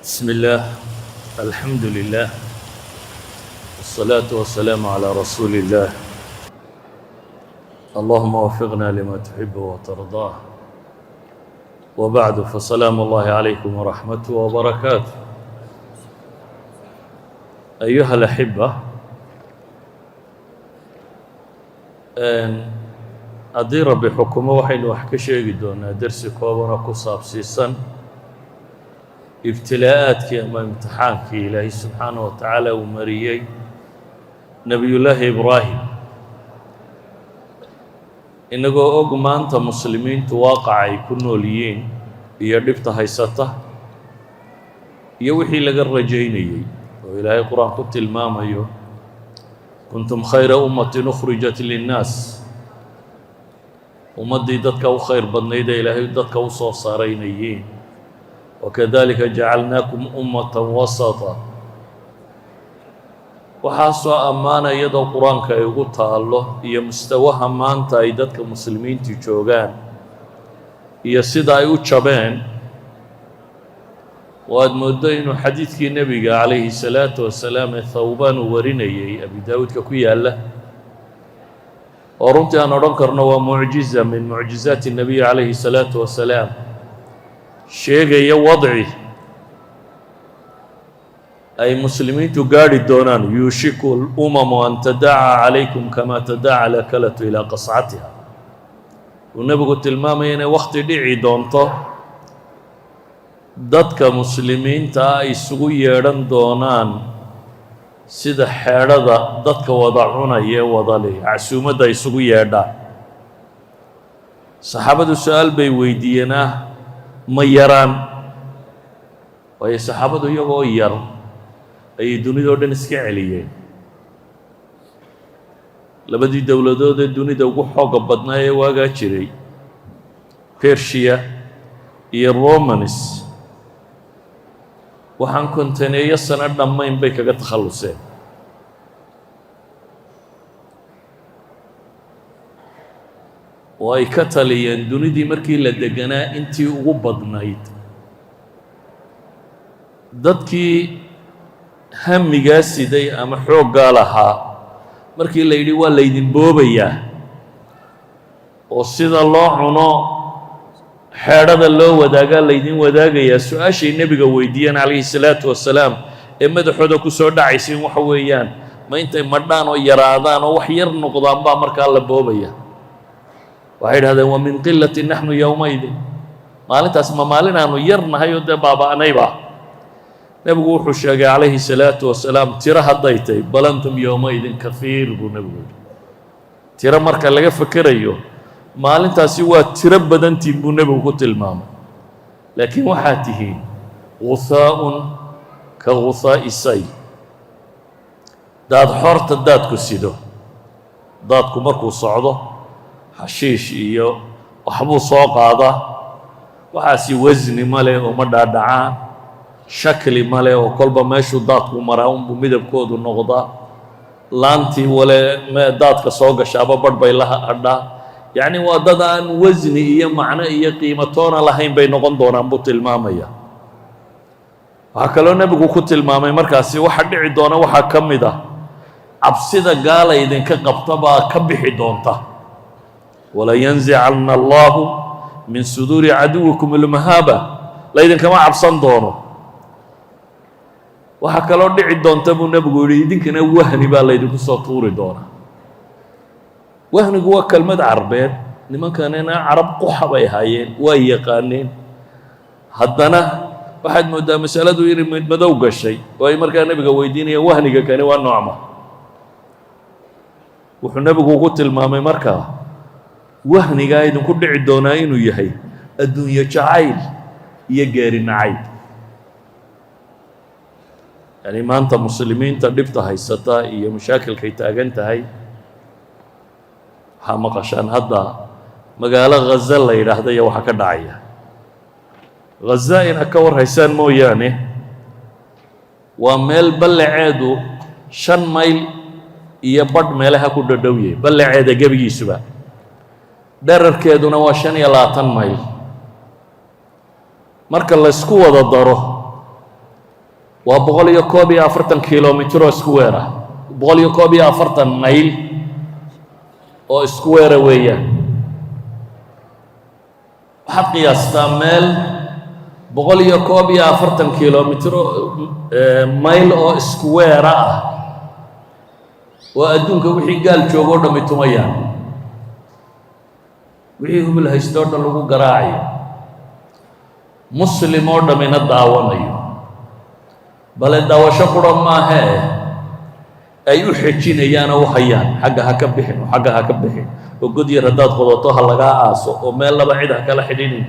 بسم الله الحمد لله والصلاة والسلام على رسول الله اللهم وفقنا لما تحب وترضاه وبعد فسلام الله عليكم ورحمته وبركاته أيها الأحبة haddii rabbi xukumo waxaynu wax ka sheegi doonaa dersi kooban oo ku saabsiisan ibtilaa'aadkii ama imtixaankii ilaahay subxaanaه wa tacaala uu mariyey nebiyullaahi ibraahim inagoo og maanta muslimiintu waaqaca ay ku nool yihiin iyo dhibta haysata iyo wixii laga rajaynayey oo ilaahay qur-aan ku tilmaamayo kuntum khayra ummatin ukhrijat linnaas ummaddii dadka u khayr badnayd ee ilaahay dadka u soo saaray inay yihiin wakadalika jacalnaakum ummatan wasata waxaasoo ammaana iyadoo qur-aanka ay ugu taallo iyo mustawaha maanta ay dadka muslimiintu joogaan iyo sida ay u jabeen oo aad mooddo inuu xadiidkii nebiga calayhi salaatu wasalaam ee thawbaan uu warinayay abi daawuudka ku yaalla oo runtii aan odhan karno waa mucjiza min mucjizaati الnabiy calayhi الsalaatu wasalaam sheegaya wadci ay muslimiintu gaadhi doonaan yuushiku اlumamu an tadaca calaykum kama tadaca alakalatu ilaa qascatiha uu nebigu tilmaamaya inay wakhti dhici doonto dadka muslimiinta ah ay isugu yeedhan doonaan sida xeedhada dadka wada cunaya ee wada leh casuumadda ay isugu yeedhaan saxaabadu su-aal bay weydiiyeen ma yaraan waayo saxaabadu iyagoo yar ayay dunidao dhan iska celiyeen labadii dowladood ee dunida ugu xooga badnaa ee waagaa jiray bershiya iyo romanis waxaan kontaneeyo sano dhammayn bay kaga takhalluseen oo ay ka taliyeen dunidii markii la deganaa intii ugu badnayd dadkii hamigaa siday ama xooggaa lahaa markii la yidhi waa laydin boobayaa oo sida loo cuno xeedhada loo wadaagaa laydin wadaagayaa su-aashay nebiga weydiiyeen calayhi salaatu wasalaam ee madaxooda ku soo dhacaysa in waxa weeyaan ma intay madhaan oo yaraadaan oo wax yar noqdaan baa markaa la boobaya waxay idhahdeen wa min qilati naxnu yowmaydin maalintaas ma maalin aanu yar nahay oo dee baaba'nayba nebigu wuxuu sheegay calayhi salaatu wasalaam tiro hadday tahay bal antum yowmaydin kahiir buu nebigu yidhi tiro marka laga fekerayo maalintaasi waa tiro badantiin buu nebigu ku tilmaamay laakiin waxaad tihiin guhaa'un ka guhaa'i say daad xorta daadku sido daadku markuu socdo xashiish iyo waxbuu soo qaadaa waxaasi wasni ma leh oo ma dhaadhacaan shakli ma leh oo kolba meeshuu daadku maraa unbuu midabkoodu noqdaa laantii wale daadka soo gashaaba badh bay la hadhaa yacni waa dad aan wasni iyo macno iyo qiimatoona lahayn bay noqon doonaan buu tilmaamaya waxaa kaloo nebigu ku tilmaamay markaasi waxa dhici doona waxaa ka mid ah cabsida gaala idinka qabta baa ka bixi doonta walayanzicanna allahu min suduuri caduwikum ilmahaaba laydinkama cabsan doono waxaa kaloo dhici doonta buu nebigu yihi idinkana wahni baa laydinku soo tuuri doonaa wahnigu waa kelmad carbeed nimankanina carab quxa bay ahaayeen waa yaqaaneen haddana waxaad mooddaa masaladu inay midmadow gashay oo ay markaa nebiga weydiinayaan wahniga kani waa noocma wuxuu nebigu ugu tilmaamay markaa wahnigaa idinku dhici doonaa inuu yahay adduunyo jacayl iyo geeri nacayb yani maanta muslimiinta dhibta haysata iyo mashaakilkay taagan tahay waxaa maqashaan hadda magaalo ghaza la yidhaahda iyo waxaa ka dhacaya ghaza inaad ka war haysaan mooyaane waa meel ballaceedu 5 mayl iyo badh meelaha ku dhadhowye ballaceeda gebigiisuba dherarkeeduna waa 25 mayl marka la isku wada daro وبغلي كوبي أفرتن كيلومتر سكويرة بغلي كوبي أفرتن ميل أو سكويرة ويا حق يستعمل بغلي كوبي أفرتن كيلومتر ميل أو سكويرة وأدونك وحي قال جوغور دمي تميان وحي هو بالهيستور دلوغو قراعي مسلم اور دمي ندعوان أيو بل الدعوشة قرام ما هي أيو حجين أيانا وحيان حقها كبحين وحقها كبحين وقد يرداد خضوطوها لغا آسو وميل لبعيدها كلا حدينين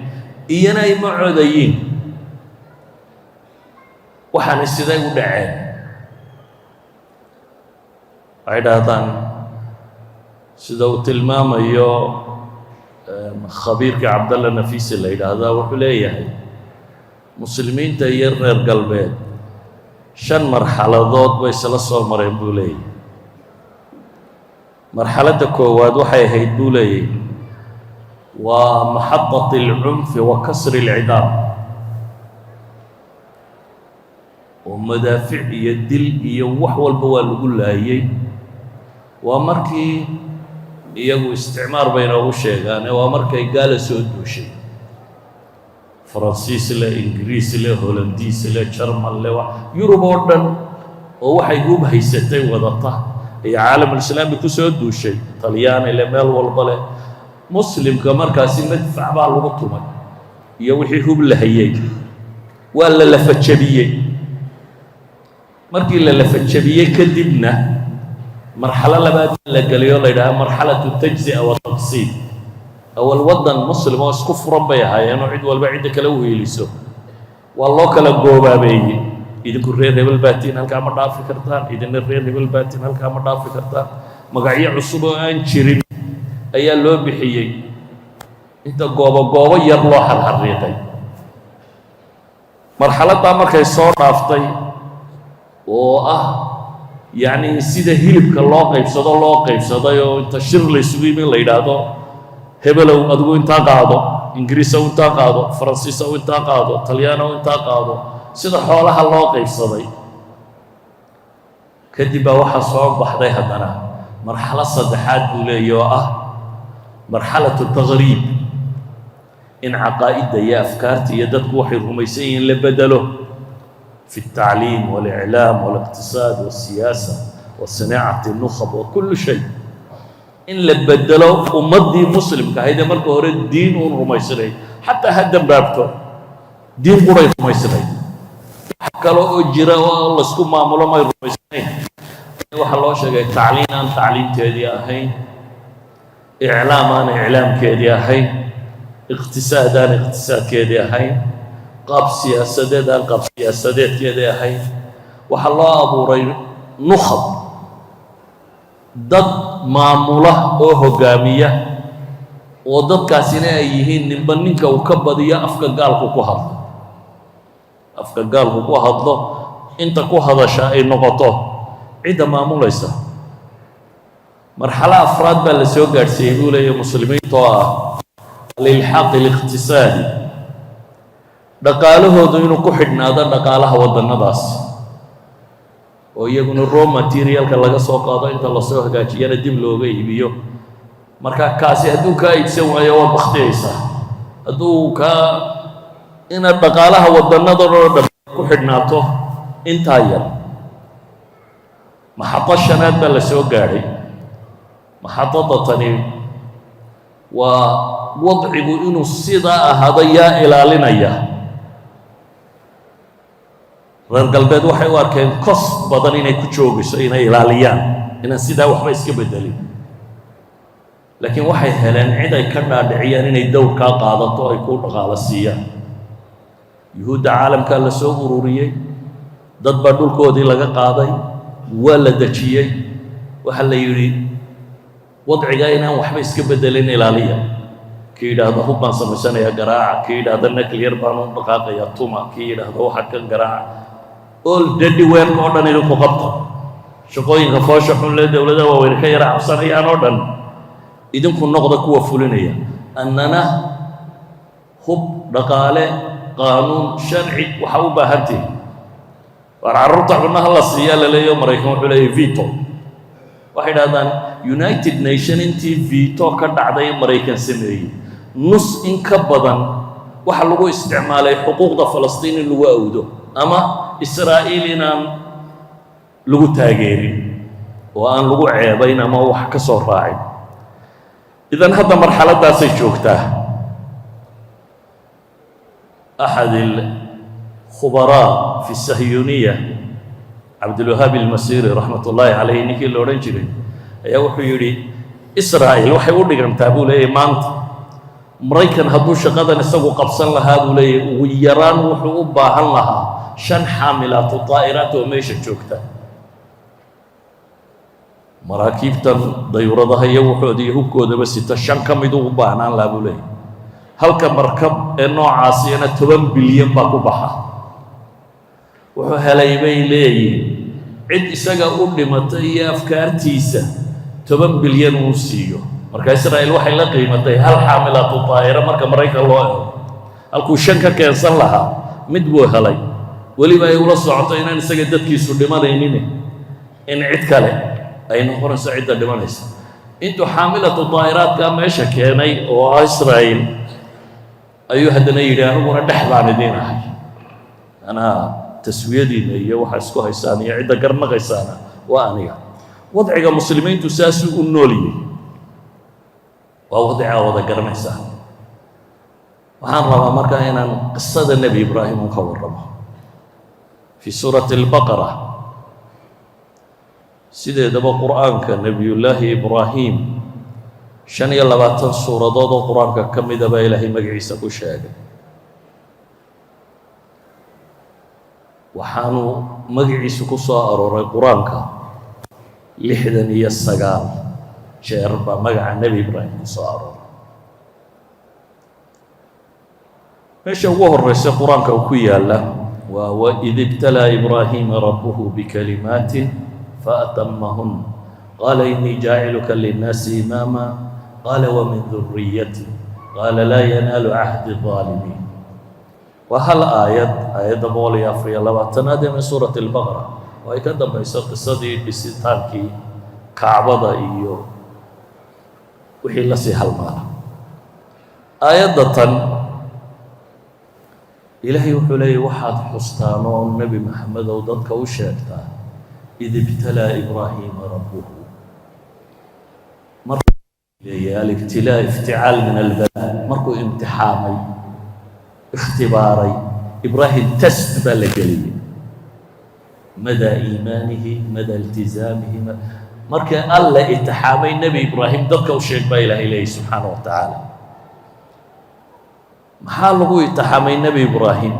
إيانا يمعوديين وحان السيداي ودعين عيداتان سيداو تلمام أيو خبيرك عبد الله نفيس اللي هذا وحليه مسلمين تير غير قلبين شن مرحلة ضاد ويسلسوا مرين بولي مرحلة كواد وحي هيدولي ومحطة العنف وكسر العدام ومدافع يدل يوح والبوال يقول لها ومركي يجو استعمار بين أبو شيخان ومركي قال سود شيء فرنسيس له إنجليز له هولنديس له جرمن له يوروب أردن وواحد يقوم هيستي وضطه هي عالم الإسلام بكسود شيء طليان إلى مال والبلة مسلم كمركز مدفع بالوقتهم يوحي هو بالهيج ولا لفتشبيه مركي لفتشبيه كدبنا مرحلة لبعد لقاليو ليها مرحلة التجزئة والتقسيم أو الوطن المسلم واسكف ربيها يعني عيد والبعيد كلوه يليسو والله كلا جوبا بيجي إذا كرر هبل باتين هل كامر دافع كرتان إذا نرر هبل باتين هل كامر دافع كرتان مقعية عصبة أن شرين أي اللو بحيي أنت جوبا يرلو حريتي مرحلة تامر كيسور دافتي يعني سيده هيلب كالله قيبسده الله قيبسده يو انت شر ليسوي من ليدادو هبلو ادغو انت قادو انجليزو انت قادو فرنسيسو انت قادو طليانو انت قادو سيده خولها الله قيبسداي كدبا waxa soo baxday hadana marxalad saddexaad buu leeyahay marxalad tagriib in aqaa'ida iyo afkaarta iyo dadku waxay rumaysan la bedelo في التعليم والإعلام والاقتصاد والسياسة وصناعة النخب وكل شيء إن لبدلوا ومضي مسلم كهيدا مركو هرد دين ونرميسري حتى هدم بابته دين قرية رميسري قالوا اجرا والله سكو معموله ما يرميسري waxa loo sheegay tacliinteedii ahayn iclaamkeedii ahayn iqtisaadkeedii ahayn qaab siyaasadeedkeedii ahayn waxa loo abuuray nukhab dad maamula oo hogaamiya oo dadkaasina ay yihiin ninba ninka uu ka badiyo afka gaalku ku hadlo inta ku hadasha ay noqoto cida maamulaysa marxalada afraad baa la soo gaarsiiyay buu leeyahay muslimiintu lilxaq الاقتصادي dhaqaalahoodu inuu ku xidhnaado dhaqaalaha wadannadaas oo iyaguna raw materialka laga soo qaado inta la soo hagaajiyana dib looga iibiyo marka kaasi hadduu kaa iibsan waayo waa bakhtiyaysaa hadduu kaa inaad dhaqaalaha wadannadoo dhan ku xidhnaato intaa yar maxadda shanaad baa la soo gaadhay maxaddada tani waa wadcigu inuu sidaa ahaado yaa ilaalinaya reer galbeed waxay u arkeen kos badan inay ku joogayso inay ilaaliyaan inaan sidaa waxba iska bedelin laakiin waxay heleen cid ay ka dhaadhiciyaan inay dowrkaa qaadato ay ku dhaqaalo siiyaan yuhuudda caalamkaa la soo ururiyey dad baa dhulkoodii laga qaaday waa la dejiyey waxa la yidhi wadcigaa inaan waxba iska bedelin ilaaliya kii yidhaahdo hub baan samaysanayaa garaaca kii yidhaahdo nuclear baan u dhaqaaqayaa tuma kii yidhaahdo waxa kan garaaca all daddy weerka oo dhan idinku qabta shaqooyinka foosha xun lee dowladaha waaweyn ka yara cabsanayaan oo dhan idinku noqda kuwa fulinaya annana hub dhaqaale qaanuun sharci waxa u baahantihi وعررت عنا هلا سيالة ليه مريكان وحولي فيتو واحد هذا United Nation انتي فيتو كان عدي مريكان سمعي نص إن كبضا وحلقوا استعمالي حقوق فلسطين اللي وأودو أما إسرائيلنا لغو تاجيري وأن لغو عيبين أما وحكسوا راعي إذن هذا مرحلة داسي شوكته أحد الخبراء في الصهيونية عبد الوهاب المسيري رحمة الله عليه نيكي لورنجري يوحي يري إسرائيل وحي ودي كان تابو لي مانت مريكان هدو شقادا نسوق قبصان لها لي ويران وحو باهن لها شن حاملات الطائرات وميشة شوكتا مراكيبتا ديورضها يوحو دي هبكو دا بس تشان كميدو باهنان لابو لي هل كمركب النوع عاسينا 10 بليون باكو بحا وحو هلاي بي لي عد إساقا أولي متى أفكارتيسا 10 بليون ونسيو marka Israa'iil waxay la qiimatay hal xaamilaatu taayira marka Mareykanka loo eego halkuu shanka keensan lahaa mid buu helay waliba ay ula socoto inaan isaga dadkiisu dhimanaynin in cid kale ay noqonayso cidda dhimanaysa intuu xaamilaatu taayiraadka meesha keenay oo Israa'iil ayuu haddana yidhi aniguna dhex baan idiin ahay anaa taswiyadiina iyo waxa isku haysaan iyo cidda garnaqaysaana waa aniga wadciga muslimiintu saasuu u nooliyey ووضع وضع قرميسا وحان ربا مركا إن قصة النبي إبراهيم مخورمه في سورة البقرة سيدة دبا قرآن كنبي الله إبراهيم شان يلا باتن سورة ضوض قرآن كم دبا إلهي مقعيسا كشاقة وحانو مقعيسا كسا أرور القرآن لحدا يسقال شيربا مقع النبي إبراهيم صار ماشي هو الرئيس القرآن كوكويا له وإذ ابتلى إبراهيم ربه بكلمات فأتمهن قال إني جاعلك للناس إماما قال ومن ذريتي قال لا ينال عهد الظالمين وهل آية بولي أفري الله تنادي من سورة البقرة وهي كده بيسا قصدي بستانكي كعبضة إيو وحي الله سيحل مالا آية إلهي وحولي وحد حستانو النبي محمد وددك وشاكتا إذ ابتلى إبراهيم ربه مركو الابتلاء افتعال من البلاء مركو امتحامي اختباري إبراهيم تست بلقلي مدى إيمانه مدى التزامه مركا الله اتحامي النبي إبراهيم ددك وشاك با إلهي سبحانه وتعالى maxaa lagu itaxamay nabi ibraahim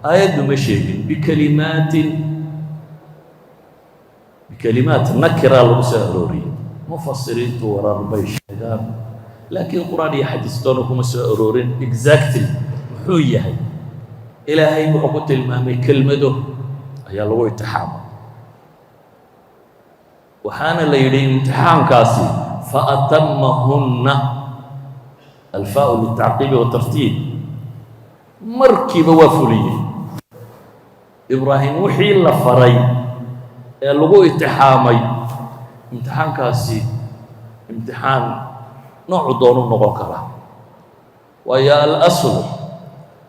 aayaddu ma sheegin bikalimaat nakira lagu soo arooriyey mufasiriintu warar bay sheegaan laakiin quraan iyo xadiistoona kuma soo aroorin exactly muxuu yahay ilaahay wuxuu ku tilmaamay kelmado ayaa lagu itaxamay waxaana la yidhi imtixaankaasi fa atammahunna alfaa'u litacqiibi watartiib markiiba waa fuliyey ibraahim wixii la faray ee lagu itixaamay imtixaankaasi imtixaan noocu doonu noqon kara waayo alaslu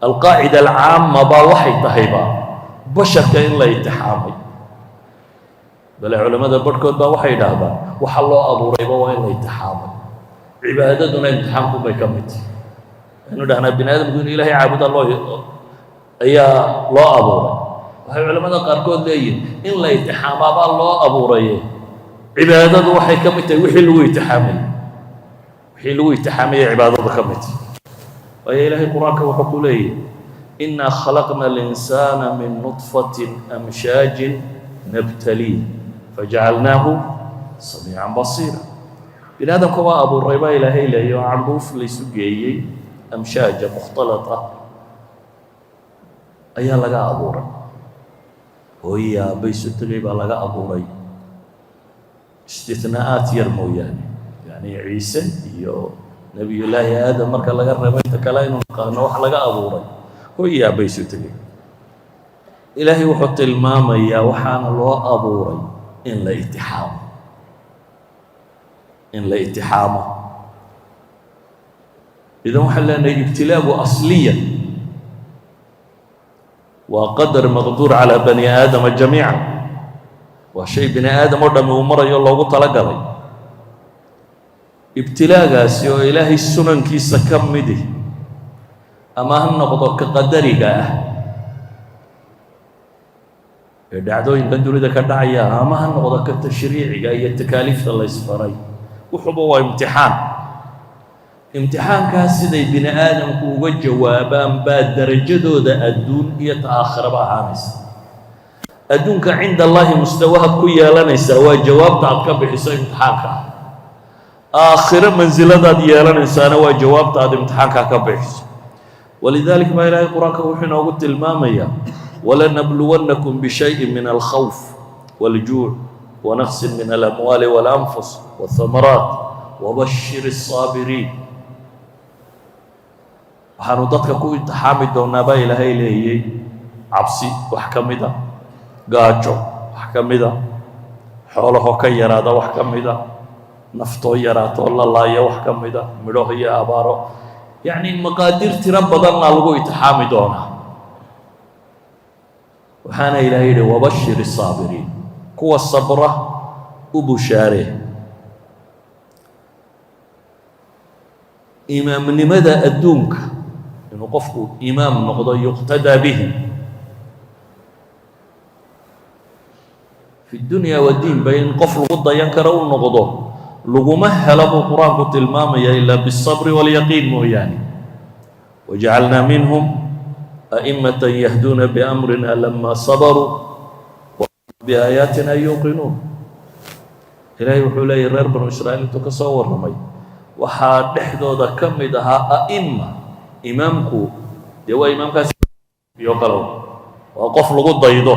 alqaacida alcaama baa waxay tahayba basharka in la itixaamay bale culamada barhkood baa waxay idhaahdaan waxa loo abuurayba waa in la itixaamay cibaadaduna imtixaanku bay ka mid tahay إنه ده بني آدم يقول إلهي عابد الله أيا لا أبوري وهي علماء قاركود لين إن لا يتحامى الله أبوري عبادة وحي كمتي وحلو يتحامي وحلو يتحامي عبادة كمتي ويا إلهي قرآنك وحكوا لي إنا خلقنا الإنسان من نطفة أمشاج نبتليه فجعلناه سميعا بصيرا بني آدم كما أبو الربا إلهي لي وعنبوف ليسو جيي أمشاج مختلطة أيها لغا أبورا وهي بيسو تغيبا لغا أبوري استثناءات يرمو يعني عيسى يو نبي الله آدم مركا لغا رميت كلاين قالنا وح لغا أبوري وهي بيسو تغيب إلهي وحط الماما يا وحان الله أبوري إن لا اتحام إن لا اتحام إذا وحلنا ابتلاء أصليا وقدر مقدور على بني آدم جميعا وشيء بني آدم ودم ومر يلا وطلق لي ابتلاء قاسي وإلهي السنن كيس كمدي أما هالنقطة كقدري دعدوين بندوري ذا كدعيا أما هالنقطة كالتشريعي هي التكاليف الله يسفري وحبوا امتحان كاسدي بني آدم كوجا جوابان بعد درجة ذا الدون يتآخر بهامس أدونك عند الله مستواها كويا لنا سوا جواب تعطك بحساب امتحانك آخر منزلة ديالا إنسان وجواب تعد امتحانك كبحث ولذلك ما إلهي قرآنك وحنا قلت المامية ولنبلونكم بشيء من الخوف والجوع ونقص من الأموال والأنفس والثمرات وبشر الصابرين waxaanu dadka ku imtixaami doonaa baa ilaahay leeyay cabsi wax ka mid a gaajo wax ka mid a xoolaho ka yaraada wax ka mid a naftoo yaraato la laayo wax ka mid a midho iyo abaaro yacni maqaadir tiro badanna lagu imtixaami doonaa waxaana ilaahay yidhi wabashir الصaabiriin kuwa sabra u bushaaree imaamnimada adduunka inuu qofku imaam noqdo yuqtadaa bihi fi dunya wadiin ba in qof lagu dayan karo u noqdo laguma helo buu qur-aanku tilmaamaya ilaa biالصabri wاlyaqiin mooyaane wajacalnaa minhum a'immatan yahduuna biamrina lama sabaruu biaayaatina yuuqinuun ilaahay wuxuu leeyahy reer banu israa'iil intuu ka soo warramay waxaa dhexdooda ka mid ahaa a'imma imaamku dee waa imaamkaas iyo kalow waa qof lagu daydo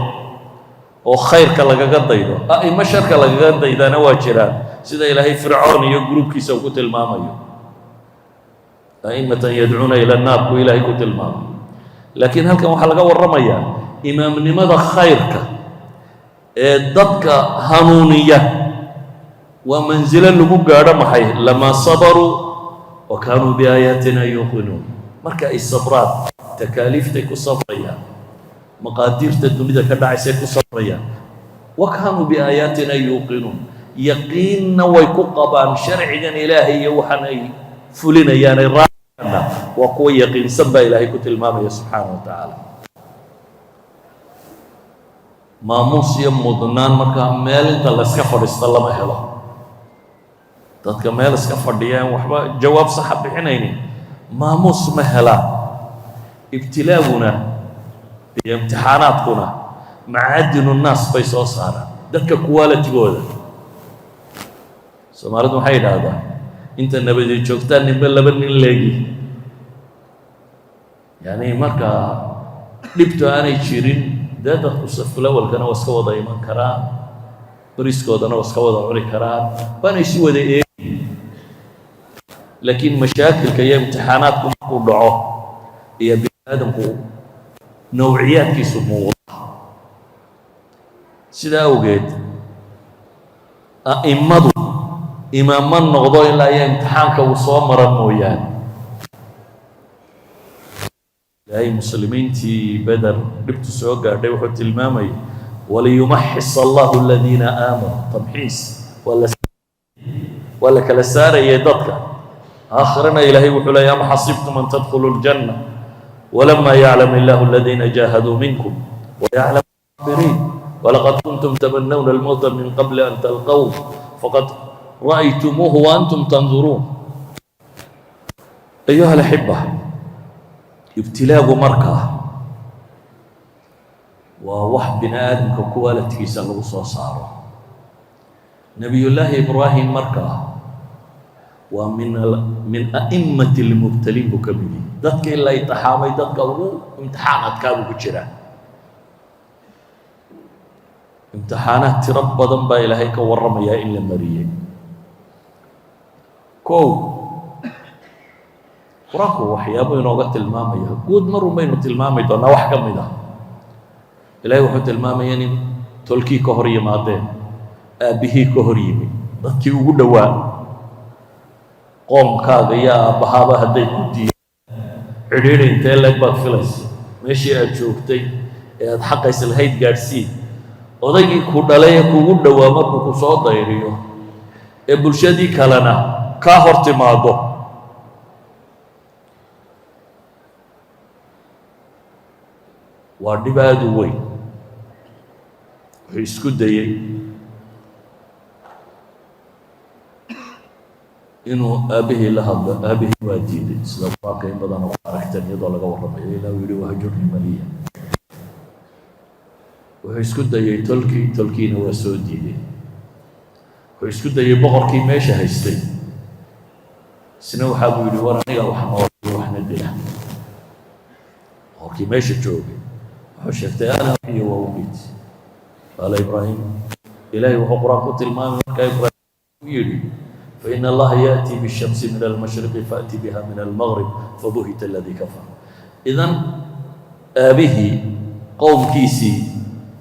oo khayrka lagaga daydo a'immo sharka lagaga daydana waa jiraan sida ilaahay fircoon iyo gruubkiisa uu ku tilmaamayo a'immatan yadcuuna ila annaar buu ilaahay ku tilmaamay laakiin halkan waxaa laga warramayaa imaamnimada khayrka ee dadka hanuuniya waa manzilo lagu gaadho maxay lamaa sabaruu wa kaanuu biaayaatina yuuqinuun marka ay sabraan takaaliiftay ku sabrayaan maqaadiirta dunida ka dhacaysay ku sabrayaan wa kaanuu biaayaatina yuuqinuun yaqiinna way ku qabaan sharcigan ilaahay iyo waxaan ay fulinayaan ay raacayaanna waa kuwa yaqiinsan baa ilaahay ku tilmaamaya subxaana wa tacaala maamuus iyo mudnaan markaa meel inta layska fadhiista lama helo dadka meel iska fadhiyaan waxba jawaab saxa bixinaynin maamuus ma helaan ibtilaaguna iyo imtixaanaadkuna macaadinu nnaas bay soo saaraan dadka qualitigooda soomaalidu waxay yidhaahdaan inta nabadi joogtaan ninba laba nin leegi yani marka dhibto aanay jirin dee dadku safulawalkana waa iska wada iman karaan bariskoodana waa iska wada cuni karaan waana isi wada eegi laakiin mashaakilka iyo imtixaanaadku markuu dhaco iyo bini aadamku nawciyaadkiisu muuqda sidaa awgeed a'immadu imaamma noqdo ilaa iyo imtixaanka uu soo mara mooyaane ilaahay muslimiintii beder dhibtu soo gaadhay wuxuu tilmaamayay waliyumaxis allahu aladiina aamanuu tamxiis waa la kala saarayay dadka آخرنا إلهي وحلا يا ما حسبتم أن تدخلوا الجنة ولما يعلم الله الذين جاهدوا منكم ويعلم الصابرين ولقد كنتم تمنون الموت من قبل أن تلقوه فقد رأيتموه وأنتم تنظرون أيها الأحبة ابتلاء مركة ووحب بن آدم ككوالتي سلوص وصاره نبي الله إبراهيم مركة ومن أئمة المبتلين بكبير ذاتك إلا يتحامي ذاتك امتحانات كابو كجرا امتحانات تربى ذنبا إلهي كورم يا إلا مريم كو قرانكو وحيابو ينوغت المامي قود مرو بينو تلمامي دونا وحكم ده إلهي وحو tilmaamaya in tolkii ka hor yimaadeen aabihii ka hor yimi dadkii ugu dhowaa qoomkaaga iyo aabbahaaba hadday ku diideen cidhiidhi intee leeg baad filaysa meeshii aad joogtay ee aad xaqays lahayd gaadhsii odaygii ku dhalay ee kugu dhowaa markuu ku soo dayriyo ee bulshadii kalena kaa hor timaado waa dhib aad u weyn wuxuu isku dayey inuu aabihii la hadlo aabihii waa diiday sida quraanka in badan oo aragteen iyadoo laga warramayo ilaa uu yidhi wahjurni maliya wuxuu isku dayey tolkiina waa soo diiday wuxuu isku dayey boqorkii meesha haystay isna waxaa buu yidhi war aniga wax nool waxna dila boqorkii meesha joogay wuxuu sheegtay ana iyo waa umid qaala ibraahim ilaahay wuxuu qur-aanku tilmaamay markaa ibraahim u yidhi فإن الله يأتي بالشمس من المشرق فأتي بها من المغرب فبهت الذي كفر إذن آبه قوم كيسي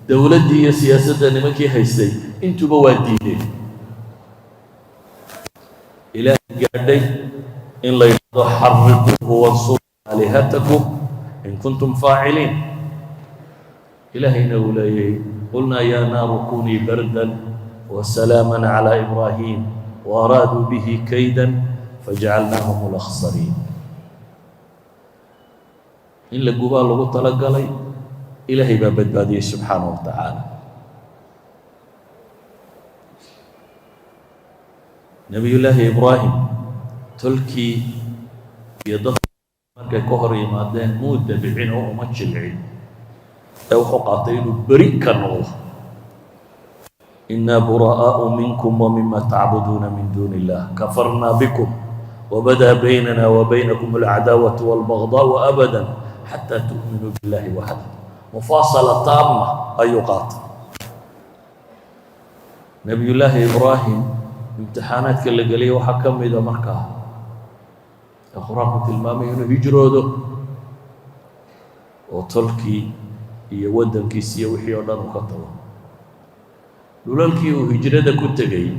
دولتي سياسة نمكي هيستي انتو بواديني إلهي قاعدي إن لا يحرقوه وانصروا آلهتكم إن كنتم فاعلين إلهي نولاي قلنا يا نار كوني بردا وسلاما على إبراهيم وأرادوا به كيدا فجعلناهم الأخسرين إن لقوا الله تلقى إلهي باب البادية سبحانه وتعالى نبي الله إبراهيم تلكي يضغط markay ka hor yimaadeen muddo bicin oo uma jilcin ee wuxuu qaatay inuu beri ka noqdo إنا براء منكم ومما تعبدون من دون الله كفرنا بكم وبدا بيننا وبينكم العداوة والبغضاء أبدا حتى تؤمنوا بالله وحده مفاصلة تامة أي قاطع نبي الله إبراهيم امتحانات كل قليل وحكم إذا مركها أخراق المامي هجروده وتركي يودن كيسية وحي ودن وكتبه dhulalkii uu hijrada ku tegay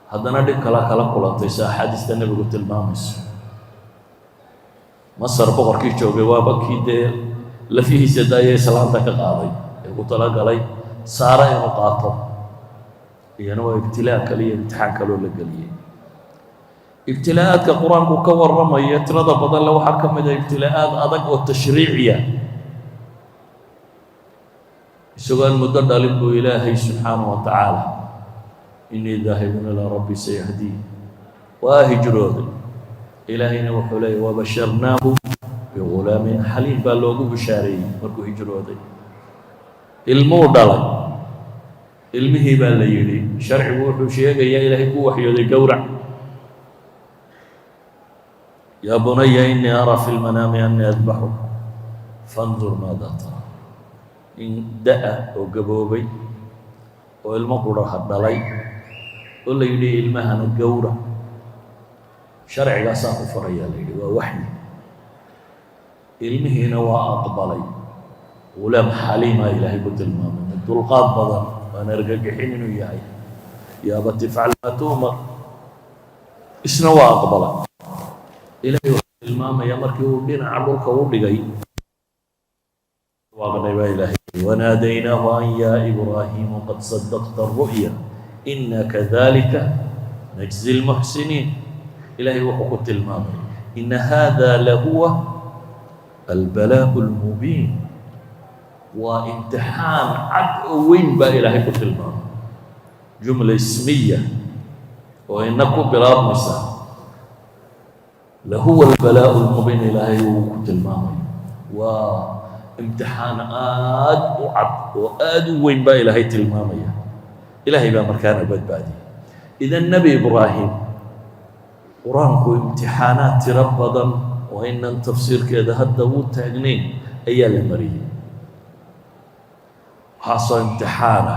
haddana dhib kala kulantay si axaadiista nebigu tilmaamayso masar boqorkii joogay waaba kii dee lafihiisa daaya islaanta ka qaaday ee ku talagalay saara inuu qaato iyana waa ibtilaa kale iyo imtixaan kaloo la geliyey ibtilaa'aadka qur-aanku ka warramaya tirada badan le waxaa ka mid ah ibtilaa'aad adag oo tashriiciya سؤال مدد لبو إلهي سبحانه وتعالى إني ذاهب إلى ربي سيهدي وهجرود إلهينا وحلي وبشرناه بغلام حليم بالوغو بشاري مركو هجرود المودل علمه بالليلي شرع وحو شيء يا إلهي كو وحيو ذي قورع يا بني إني أرى في المنام أني أذبحك فانظر ماذا ترى in da-a oo gaboobay oo ilmo quraha dhalay oo la yidhi ilmahana gowra sharcigaasaan ku farayaa la yidhi waa waxyi ilmihiina waa aqbalay gulaam xaliima ilaahay ku tilmaamay dulqaad badan waan argagixin inuu yahay yaa abati facl maa tu'mar isna waa aqbalay ilaahay wuxuu tilmaamaya markii uu dhinaca dhulka u dhigay وناديناه أن يا إبراهيم قد صدقت الرؤيا إنا كذلك نجزي المحسنين إلهي وحكت الماضي إن هذا لهو البلاء المبين وامتحان عدوين بإلهي كت الماضي جملة اسمية وإنكم بلاد مساء لهو البلاء المبين إلهي وحكت الماضي امتحان آد وعد وآد وين با إلهي تلمامية إلهي با مركان بدبادي إذا النبي إبراهيم قرانكو امتحانات تربضا وإن التفسير كذا هدو تاجنين أيا المريء حصل امتحانه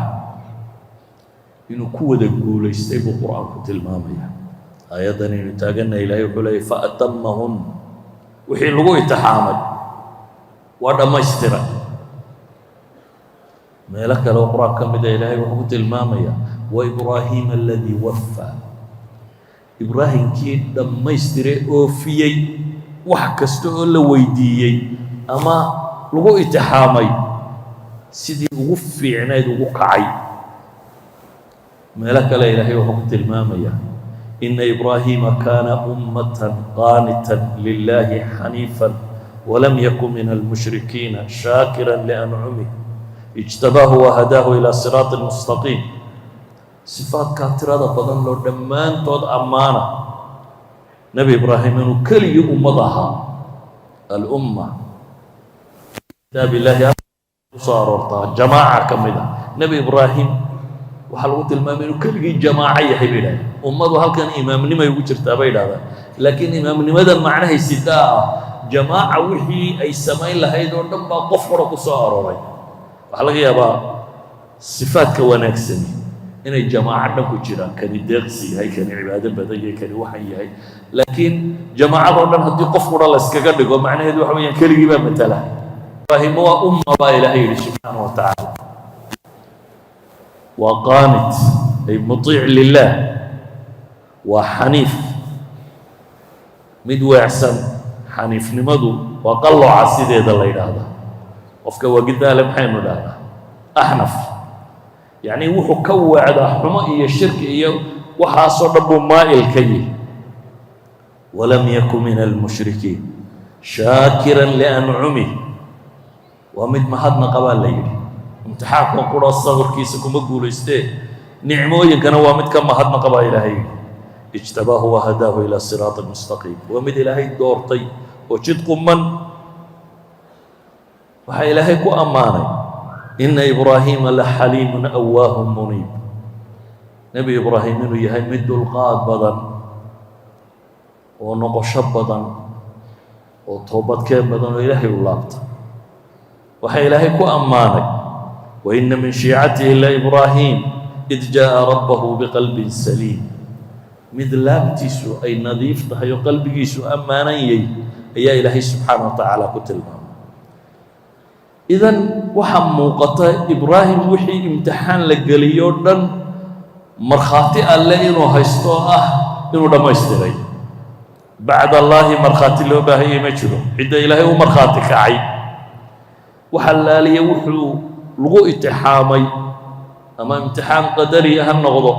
إنه كود يقول يستيقظ قرانكو تلمامية أيضا إنه تاجنا إلهي وحلي فأتمهم وحين لقوا يتحامل ودمشترا meelo kale oo qur-aan ka mida ilaahay wuxuu ku tilmaamaya wa ibraahiima aladii waffaa ibraahimkii dhammaystiray oofiyey wax kasta oo la weydiiyey ama lagu itixaamay sidii ugu fiicnayd ugu kacay meelo kale ilaahay wuxuu ku tilmaamaya ina ibraahiima kaana ummatan qaanitan lilahi xaniifan walam yakun min almushrikiina shaakiran liancumih اجتباه وهداه إلى صراط مستقيم صفات كاترة بدن لو دمان تود أمانة نبي إبراهيم إنه كل أمضها الأمة كتاب الله صار جماعة كمدة نبي إبراهيم وحلوة المام إنه كل جماعة يحبنا أمضها هل كان إمام لما يوجد تابعي هذا لكن إمام لماذا معناه استداء جماعة وحي أي سماء الله هيدور دم قفر قصار waxaa laga yaabaa sifaadka wanaagsani inay jamaaca dhan ku jiraan kani deeqsi yahay kani cibaado badan yahay kani waxan yahay laakiin jamaacadoo dhan haddii qof qura la iskaga dhigo macnaheedu waxa weeyaan keligii baa matala ibraahimo waa umma baa ilaahay yidhi subxaana wa tacaala waa qaanit ay muطiic lilah waa xaniif mid weecsan xaniifnimadu waa qalooca sideeda la yidhaahda qofka waa gidaale maxaynu dhahdaa axnaf yacni wuxuu ka weecdaa xumo iyo shirki iyo waxaasoo dhan buu maa'il ka yihi walam yakun min almushrikiin shaakiran liancumih waa mid mahadnaqa baa la yidhi imtixaankan qura sabarkiisa kuma guulaystee nicmooyinkana waa mid ka mahadnaqa baa ilaahay yidhi ijtabaahu wahadaahu ilaa siraati mustaqiim waa mid ilaahay doortay oo jid quman waxaa ilaahay ku ammaanay ina ibraahiima la xaliimun awaahun muniib nebi ibraahim inuu yahay mid dulqaad badan oo noqosho badan oo toobadkeen badan oo ilaahay u laabta waxaa ilaahay ku ammaanay waina min shiicatihi la ibraahim id jaa'a rabbahu biqalbin saliim mid laabtiisu ay nadiif tahay oo qalbigiisu ammaananyay ayaa ilaahay subxaana wa tacaala ku tilmaamay idan waxaa muuqata ibraahim wixii imtixaan la geliyo dhan markhaati alle inuu haysto oo ah inuu dhammaystiray bacd allaahi markhaati loo baahayay ma jiro cidda ilaahay u markhaati kacay waxa laaliya wuxuu lagu itixaamay ama imtixaan qadariya ha noqdo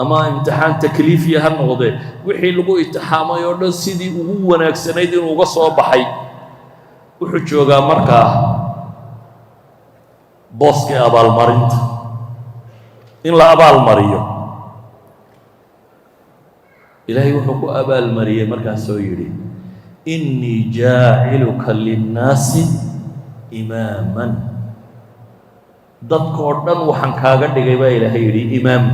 ama imtixaan takliifiya ha noqdee wixii lagu itixaamay oo dhan sidii ugu wanaagsanayd inuu uga soo baxay wuxuu joogaa markaa booskii abaalmarinta in la abaalmariyo ilaahay wuxuu ku abaalmariyey markaasoo yidhi innii jaaciluka linnaasi imaaman dadkoo dhan waxaan kaaga dhigay baa ilaahay yidhi imaam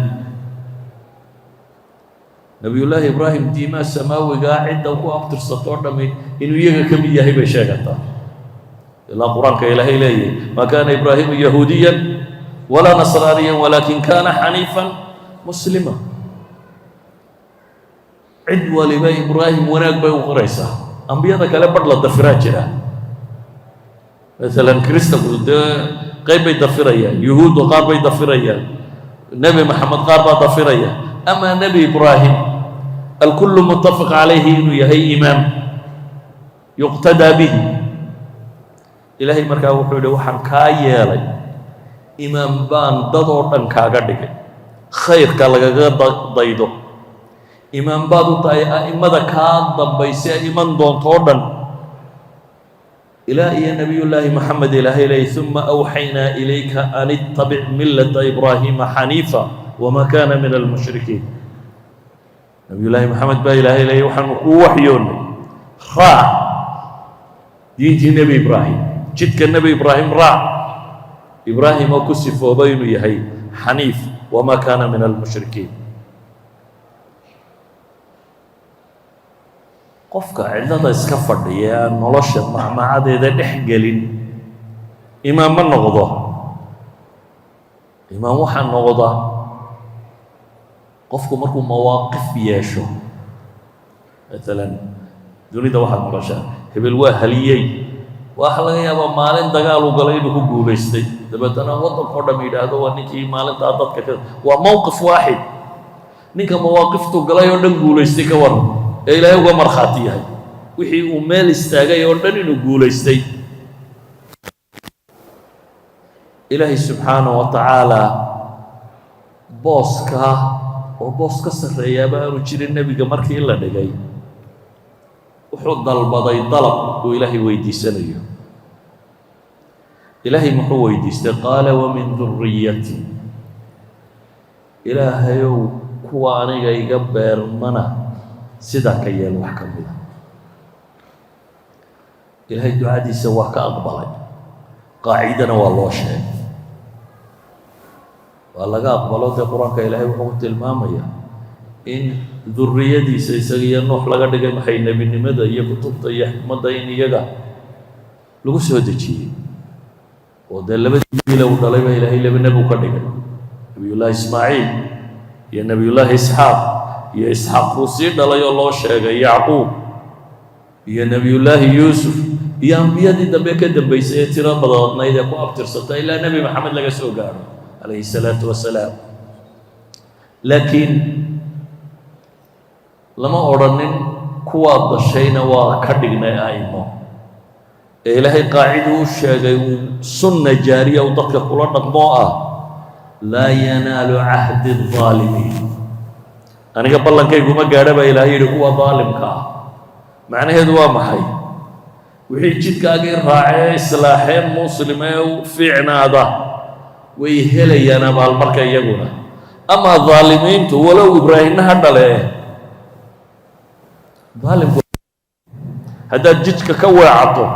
nabiyullaahi ibraahim diimaa samaawigaa cidda ku abtirsatoo dhammi inuu iyaga ka mid yahay bay sheegataa ilaa qur-aanka ilaahay leeyahay maa kaana ibraahimu yahuudiyan walaa nasraaniyan walaakin kaana xaniifan muslima cid waliba ibraahim wanaag bay u qoraysaa ambiyada kale badh la dafiraa jira maalan kristanku dee qayb bay dafirayaan yuhuuddu qaar bay dafirayaan nebi maxamed qaar baa dafiraya ama nebi ibraahim alkullu muttafaq calayhi inuu yahay imaam yuqtadaa bihi ilaahay markaa wuxuu yidhi waxaan kaa yeelay imaam baan dadoo dhan kaaga dhigay khayrka lagaga daydo imaam baad u tahay a'immada kaa dambayse iman doonto o dhan ilaa iyo nabiyullaahi maxamed ilaahay leeyay uma awxaynaa ilayka an ittabic millata ibraahiima xaniifa wamaa kaana min almushrikiin nabiyullaahi maxamed baa ilaahay leeyay waxaanu kuu waxyoonnay raac diintii nebi ibraahim jidka nebi ibraahim raac ibraahim oo ku sifoobay inuu yahay xaniif wamaa kaana min almushrikiin qofka cidlada iska fadhiya aan nolosha macmacadeeda dhex gelin imaam ma noqdo imaam waxaa noqda qofku markuu mawaaqif yeesho maalan dunida waxaad maqashaa hebel waa haliyey waxa laga yaabaa maalin dagaal uu galay inuu ku guulaystay dabeetana waddankoo dham yidhaahdo waa ninkii maalintaa dadka ka waa mowqif waaxid ninka mawaaqiftu galay oo dhan guulaystay ka waran ee ilaahay uga markhaati yahay wixii uu meel istaagay oo dhan inuu guulaystay ilaahay subxaanahu wa tacaala booska oo boos ka sarreeyaaba aanu jirin nebiga markii la dhigay wuxuu dalbaday dalab uu ilaahay weydiisanayo ilaahay muxuu weydiistay qaala wamin duriyati ilaahayow kuwa aniga iga beermana sidaa ka yeel wax ka mida ilaahay ducadiisa waa ka aqbalay qaacidana waa loo sheegay waa laga aqbalo dee qur-aanka ilaahay wuxuu ku tilmaamayaa in duriyadiisa isaga iyo nuux laga dhigay maxay nebinimada iyo kutubta iyo xikmadda in iyaga lagu soo dejiyey oo dee labadii wiil uu dhalay baa ilaahay laba nebi u ka dhigay nebiyullaahi ismaaciil iyo nebiyullaahi isxaaq iyo isxaaq uu sii dhalay oo loo sheegay yacquub iyo nebiyullaahi yuusuf iyo ambiyadii dambe ka dambaysay ee tiro badanayd ee ku abtirsata ilaa nebi maxamed laga soo gaadho calayhi salaatu wasalaam laakiin lama odhanin kuwaad dhashayna waa ka dhignay a'imo ee ilaahay qaaciduu u sheegay uu sunna jaariya uu dadka kula dhaqmo ah laa yanaalu cahdi الظaalimiin aniga ballankaygu ma gaadha baa ilaahay yidhi kuwa daalimka ah macnaheedu waa maxay wixii jidkaagii raacee islaaxeen muslim ee u fiicnaada way helayaan abaalmarka iyaguna amaa daalimiintu walow ibraahimna ha dhale daalimku haddaad jidka ka weecato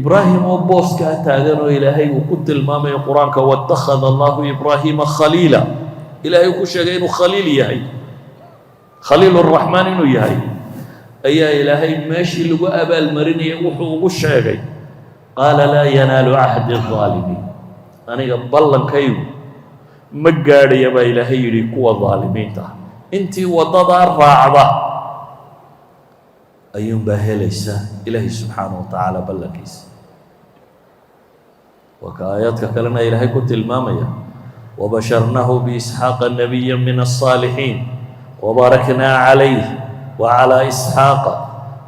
ibraahim oo booskaa taagan oo ilaahay uu ku tilmaamayo qur-aanka waatakhada allahu ibraahiima khaliila ilaahay uu ku sheegay inuu khaliil yahay khaliil الraxmaan inuu yahay ayaa ilaahay meeshii lagu abaalmarinayay wuxuu ugu sheegay qaala laa yanaalu cahdi الظaalimiin aniga ballankaygu ma gaadhaya baa ilaahay yidhi kuwa daalimiinta ah intii waddadaa raacda ayuunbaa helaysa ilaahay subxaanaه wa tacaala ballankiisa waa ka aayaadka kalena ilaahay ku tilmaamaya wabasharnahu biisxaaqa nabiya min الصaalixiin wbaraknaa calayh wacalى isxaaqa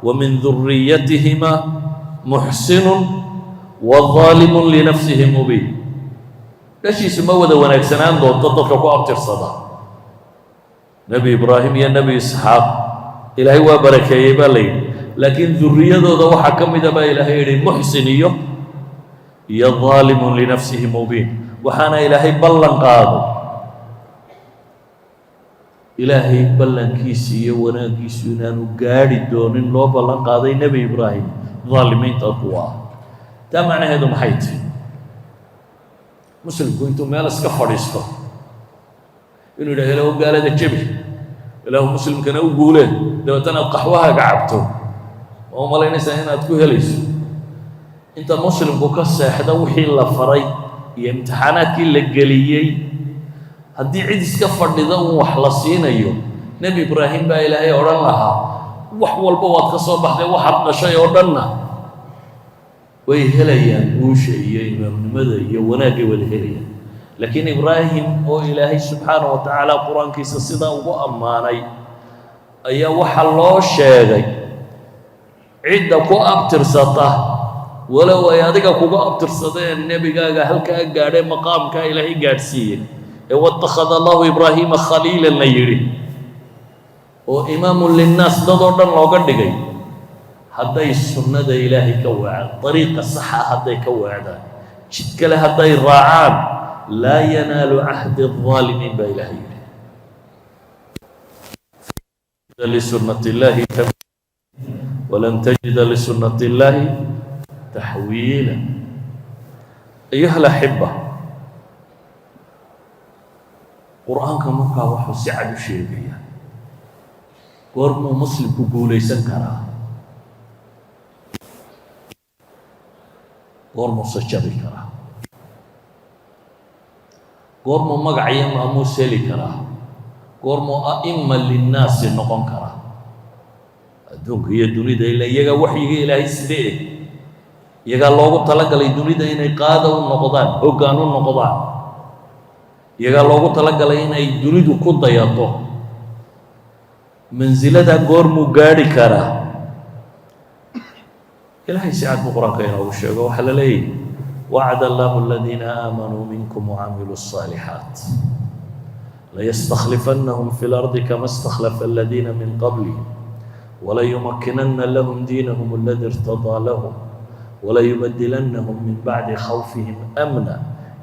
wamin duriyatihima muxsinu waظaalimu linafsihi mubiin dhashiisu ma wada wanaagsanaan doonto dadka ku abtirsada nebi ibraahim iyo nebi isxaaq ilaahay waa barakeeyey baa la yidhi laakiin duriyadooda waxaa ka mida baa ilaahay yidhi muxsin iyo daalimun linafsihi mubiin waxaana ilaahay ballan qaaday ilaahay ballankiisi iyo wanaaggiisu inaanu gaadhi doonin loo ballan qaaday nebi ibraahim daalimiinta kuwa ah taa macnaheedu maxay tihi muslimku intuu meel iska fadhiisto inuu yidhaha ilaahu gaalada jebi ilaahu muslimkana u guuleen dabeetana aad qaxwahaaga cabto waa u malaynaysaa inaad ku helayso inta muslimku ka seexda wixii la faray iyo imtixaanaadkii la geliyey haddii cid iska fadhida un wax la siinayo nebi ibraahim baa ilaahay odhan lahaa wax walba waad ka soo baxday waxaad dhashay oo dhanna way helayaan guusha iyo imaamnimada iyo wanaagay wada helayaan laakiin ibraahim oo ilaahay subxaanaه wa tacaala qur-aankiisa sidaa ugu ammaanay ayaa waxaa loo sheegay cidda ku abtirsata walow ay adiga kuga abtirsadeen nebigaaga halkaa gaadhay maqaamkaa ilaahay gaadhsiiyey ee watakhada allahu ibraahiima khaliilan la yidhi oo imaamun linnaas dadoo dhan looga dhigay hadday sunnada ilaahay ka waacaan dariiqa saxa hadday ka waacdaan jid kale hadday raacaan laa yanaalu cahdi الظaalimiin baa ilaahay yidhi لسنة الله ولن تجد لسنة الله تحويلا أيها الأحبة قرآنك مركا وحو سعد الشيء قرمو مسلم كقولي سنكرا قرمو سجبي كرا قرمو مقعي مأمو سيلي كرا قرمو أئمة للناس نقون كرا الدنيا هي الدنيا إلا يجا وحي إلهي سديه iyagaa loogu talagalay dunida inay qaada u noqdaan, hoggaan u noqdaan, iyagaa loogu talagalay inay dunidu ku dayato. mansiladaa goormuu gaadhi karaa? ilaahay si cad buu qur-aanka inoogu sheego. waxaa la leeyahy wacd allahu aladiina aamanuu minkum wacamiluu الصaalixaat layastakhlifannahum fi اlardi kama istakhlafa aladiina min qablihim walayumakkinanna lahum diinahum aladi irtadaa lahum walayubadilannahum min bacdi khawfihim amna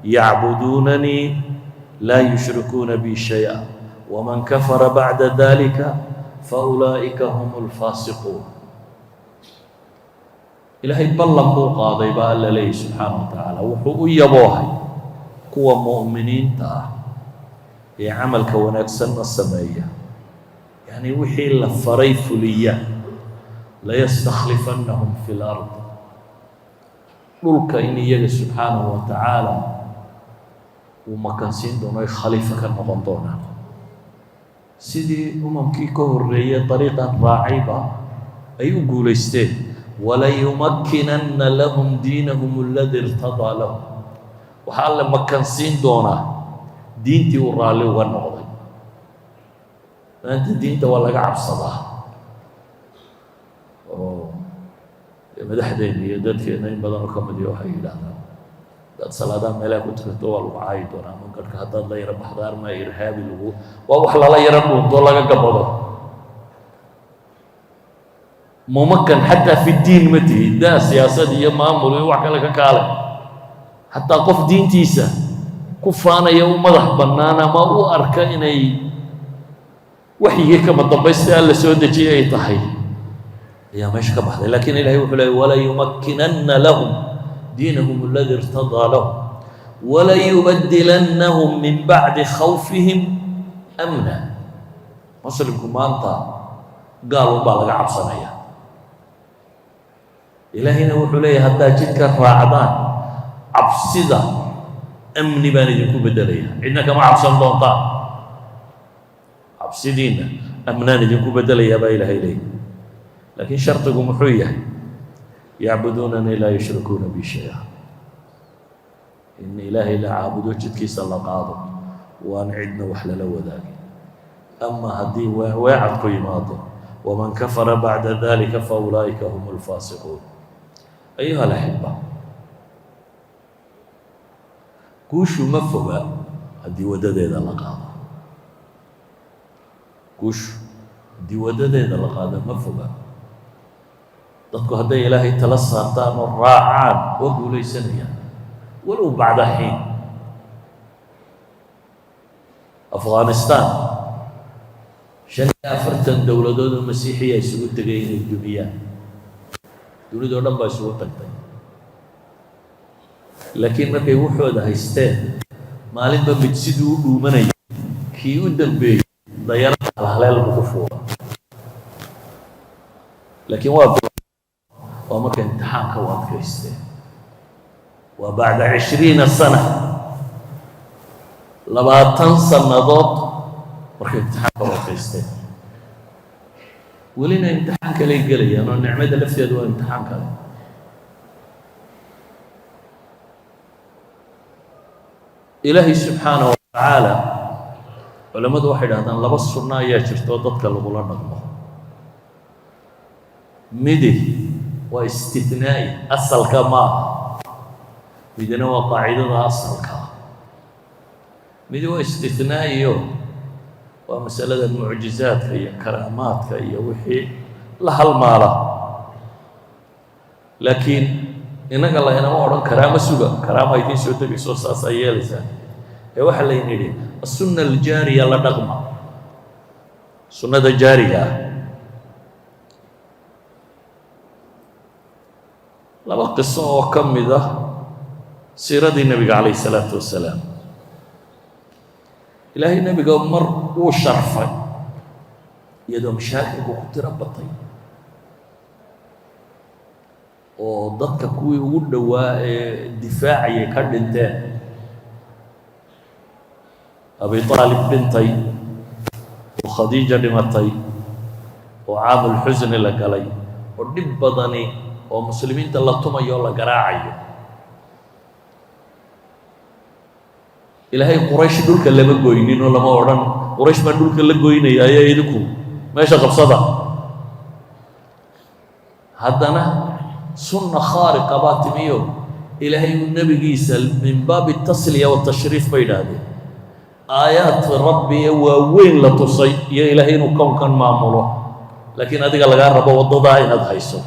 yacbuduunanii laa yushrikuuna bi shayئa waman kafara bacda dalika faulaa'ika hum اlfaasiquun. ilaahay ballan buu qaaday baa alla leeyahy subxaana wa tacaala. wuxuu u yaboohay kuwa mu'miniinta ah ee camalka wanaagsanna sameeya, yacni wixii la faray fuliya, layastakhlifannahum fi lard, dhulka in iyaga subxaanahu wa tacaala uu makansiin doono ay khaliifa ka noqon doonaan, sidii umamkii ka horreeyey dariiqan raacayba ay u guulaysteen. walayumakkinanna lahum diinahum aladi irtadaa lahum, waxaa alle makansiin doonaa diintii uu raalli uga noqday. maanta diinta waa laga cabsadaa oo madaxdeena iyo dadkeena in badanoo ka midiyo waxay yidhaahdaan hadaad salaadaha meelaha ku tukato waa lagu caayi doonaa, munkarka haddaad la yaro baxdo armaa irhaabi lagu, waa wax lala yaro dhuunto laga gabado. mumakan xataa fi diin ma tihid, daa siyaasad iyo maamul iyo wax kale ka kaale. xataa qof diintiisa ku faanaya u madax bannaan ama u arka inay waxyigii kama dambaysta alla soo dejiyay ay tahay ayaa meesha ka baxday. laakiin ilahay wuxuu leeyay walayumakkinanna lahum diinahum aladi irtadaa lahum walayubadilannahum min bacdi khawfihim amna. muslimku maanta gaal unbaa laga cabsanaya. ilaahayna wuxuu leeyahay haddaad jidka raacdaan cabsida amni baan idinku beddelaya. cidna kama cabsan doontaan, cabsidiinna amnaan idinku beddelayaa baa ilaahay leeyahy. laakiin shardigu muxuu yahay? yacbuduunanii laa yushrikuuna bi shaya, in ilaahay la caabudo jidkiisa la qaado waan cidna wax lala wadaagin. ama haddii weecad ku yimaado waman kafara bacda dalika faulaa'ika hum alfaasiquun. ayuha alaxiba, guushu ma foga haddii waddadeeda la qaado. guushu haddii waddadeeda la qaado ma foga. dadku hadday ilaahay tala saartaan oo raacaan waa guulaysanayaan walow bacda xiin. afghanistan 45 dowladood oo masiixiya isugu tegay inay dumiyaan. dunidoo dhan baa isugu tagtay, laakiin markay wuxooda haysteen maalinba mid siduu u dhuumanaya kii u dambeeyey dayarada halhaleel lagu fuula. laakiin waa markay imtixaanka u adkaysteen. waa bacda 20 sana, 20 sannadood markay imtixaanka u adkaysteen. welina imtixaan kaley gelayaan oo nicmada lafteedu waa imtixaan kale. ilaahay subxaana wa tacaala, culammadu waxay dhahdaan laba sunno ayaa jirto oo dadka lagula dhaqmo. midi waa istinaa'i, asalka ma aha. midina waa qaacidada asalka. midi waa istinaa'iyo waa masalada mucjizaadka iyo karaamaadka iyo wixii la halmaala. laakiin innaga laynama odhan karaamo suga, karaama idiin soo degayso saasaa yeelaysaa. ee waxaa layn yidhi asunna aljaariya la dhaqma, sunnada jaariga ah. laba qiso oo ka mid ah siiradii nebiga calayh isalaatu wassalaam. ilaahay nebiga mar wuu sharfay iyadoo mashaakilku ku tiro batay oo dadka kuwii ugu dhowaa ee difaacayay ka dhinteen. abi aalib dhintay, oo khadiija dhimatay, oo caamul xusni la galay, oo dhib badani ومسلمين تلطم يولا قراعي إلهي قريش دول كلمة قوينين ولا ما وران قريش ما دول كلمة قوينين يا يدكم ماشي قبصدا هذانا سنة خارقة باتميو إلهي النبي جيسل من باب التسلية والتشريف بين هذه آيات ربي وين لا تصي يا إلهي نكون كان معموله لكن هذه قال لك رب وضضاء هذا هيسو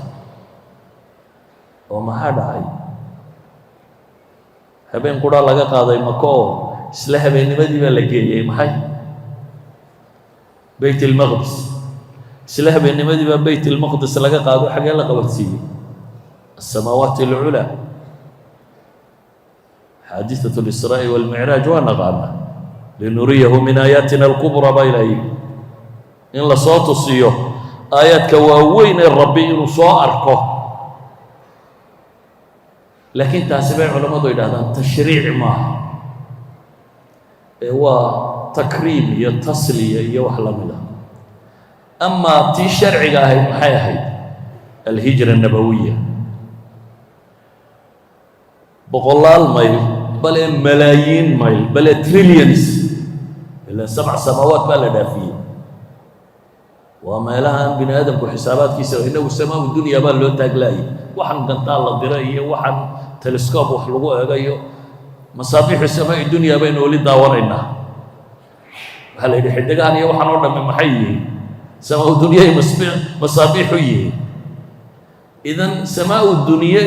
وما هذا هاي هبين قرا لك هذا مكو سلاح بين مدي بلقي محي بيت المقدس سلاح بين مدي بيت المقدس لك هذا حاجة لك وتسي السماوات العلى حادثة الإسراء والمعراج ونغانا لنريه من آياتنا الكبرى بينهم إن لصوت الصيو آيات كواوين الربي نصاء أركو لكن تاسبع علماء هذا تشريع ما هو تكريم يتصلي يوحلم أما تي شرعي هي الهجرة النبوية بقولال مايل بل ملايين مايل بل تريليونز إلا 7 سماوات بلا دافين وما لها بني آدم بحسابات كيسة إنه السماء والدنيا بل لو تقلاي وحن قنطال الضرائية وحن تلسكوب وحلقوها أغايو مصابيح السماء الدنيا بين ولد داورينا هل إذا حدقان يوحن ورنا من محيي سماء الدنيا مصابيحيه إذن سماء الدنيا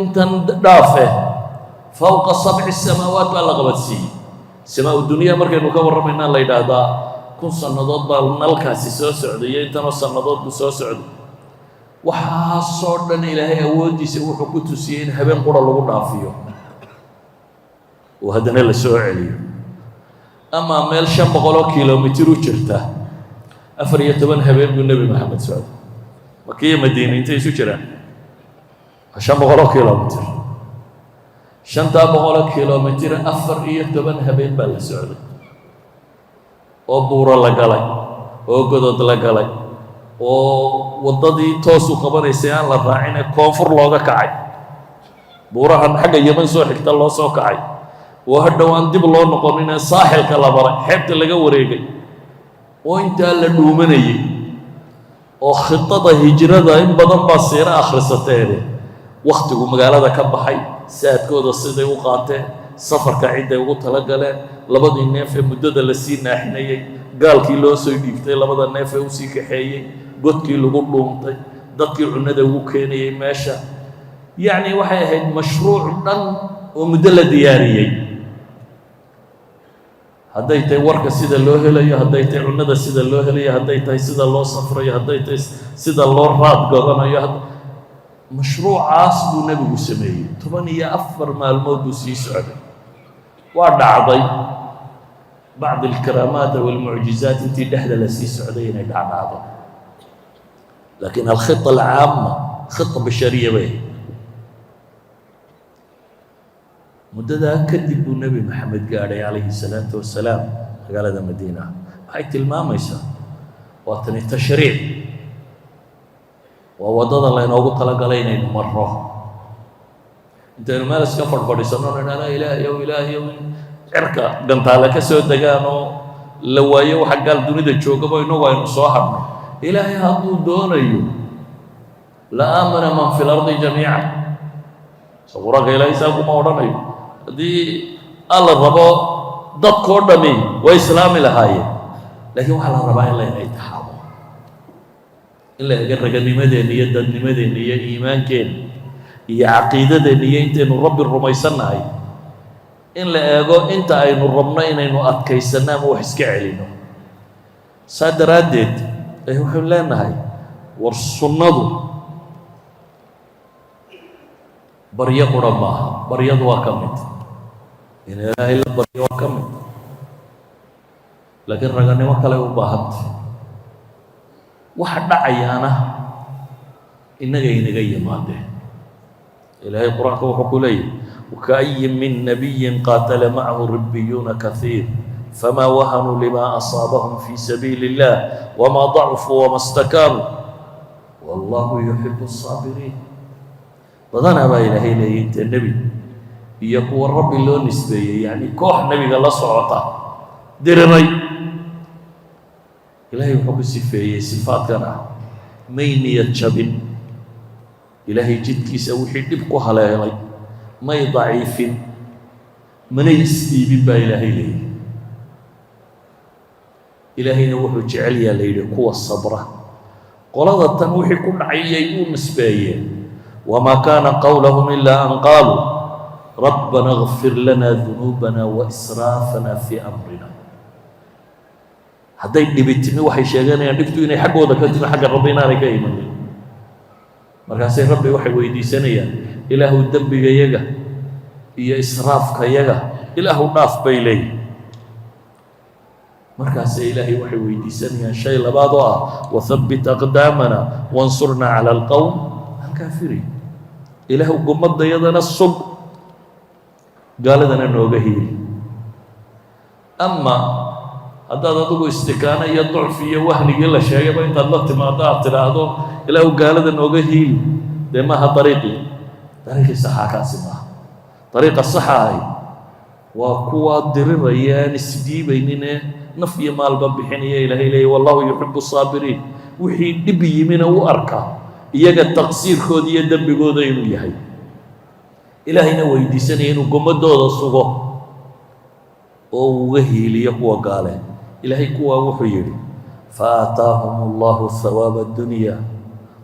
أنت دافه فوق 7 السماوات بلا قبتسي سماء الدنيا مركز نكبر منها الله يدادا كن صندوق بالنالكاسي سو سعودية أنت صندوق بسو سعود وحاصرنا إلهي أودي سوى حكوت سين هبين قرى لغو دافيو وهدنا لسوء عليه أما ميل 500 كيلومتر وشرته أفريت من هبين بالنبي محمد سعود مكية مدينة أنت يسوي كذا 500 كيلومتر 500 كيلومتر أفريت من هبين بالسعود وبورا لقالي وقدود لقالي ووضدي توسو قبريسي aan la raacin koonfur looga kacay buurahan xagga Yemen soo xigta loo soo kacay oo hadhawaan dib loo noqonin saaxilka la baray xeebta laga wareegay oo inta la dhuumanayay oo khidada hijrada in badan baa siira akhrisateede waqtigu magaalada ka baxay saadkooda siday u qaateen safarka ciiday ugu tala galeen labadii neef ee muddada la sii naaxinayay gaalkii loo soo dhiibtay labada neef ee u sii kaxeeyay godkii lagu dhuuntay dadkii cunada ugu keenayay meesha yacni waxay ahayd mashruuc dhan oo muddo la diyaariyey hadday tahay warka sida loo helayo hadday tahay cunada sida loo helayo hadday tahay sida loo safrayo hadday tahay sida loo raad godanayo mashruucaas buu nebigu sameeyey 14 maalmood buu sii socday waa dhacday بعض الكرامات والمعجزات انتي دحله لسي سعوديه اني دعباده لكن الخطه العامه خطه بشريه به مددا كدب النبي محمد قال عليه الصلاه والسلام قال هذا مدينه هاي تلماميسا واتني تشريع ووضد الله انه طلق علينا مره انت ما لسك فرفديسنون لا اله الا الله cirka gantaale ka soo degaanoo la waayo waxa gaal dunida joogaba inuu aynu soo hadno ilaahay hadduu doonayo la aamana man fil ardi jamiican sawirka ilaahay saakuma odhanayo haddii alla rabo dadkoo dhami way islaami lahaayeen laakiin waxaa la rabaa in la inay taxaabo in la eega raganimadeena iyo dadnimadeena iyo iimaankeena iyo caqiidadeena iyo intaynu rabbi rumaysannahay in la eego inta aynu rabno inaynu adkaysano ama wax iska celino saa daraaddeed waxaynu leenahay war sunnadu baryo qura maaha baryadu waa ka mid in ilaahay la baryo waa ka mid laakiin raganimo kale u baahantay waxa dhacayaana innaga inaga yimaadeen ilaahay qur-aanka wuxuu ku leeyahay وكأي من نبي قاتل معه ربيون كثير فما وهنوا لما أصابهم في سبيل الله وما ضعفوا وما استكانوا والله يحب الصابرين بدنا با إلهي لينت النبي يقوى الرب اللي نسبيه يعني كوح نبي الله صعطة درري إلهي وحب السفيه صفات كنا مين يتشبن إلهي جد كيسوي حد بقوها لا يلي ما ضعيف من يستيب با إلهي لي إلهي نوح جعل يا ليلي قوة الصبرة قلظة التنوح كل عيّيون نسبيه وما كان قولهم إلا أن قالوا ربنا اغفر لنا ذنوبنا وإسرافنا في أمرنا هذا اللي بيتمي وحي شيغان يعني نفتو إني حق وذا كنتنا حق ربنا لك أيمن مركاسي ربي وحي ويدي سنيا إله الدنب يجا هي إسراف كيجا إله الناف بيلي مركاسي إلهي وحي ويدي سنيا شيء لبعضها وثبت أقدامنا وانصرنا على القوم الكافرين إله قمد يدنا الصب قال لنا نوغهيل أما هذا تقول استكانة يضعف في وهن يلا شيء بين الله ما ضاع تراهدو إله قال لنا نوغهيل ده ما طريقي طريق الصحة كاسمة طريق الصحة وقوة درر ريان السدي بيننا نفي مال بحنية إلهي إليه والله يحب الصابرين وحي دبي منه وأركا إياك التقصير خودي يدب بقوضة يهي إلهينا ويدي سنين وقمت دوضة الصغو ووهي ليقوى قال إلهي قوى وحيري فآتاهم الله ثواب الدنيا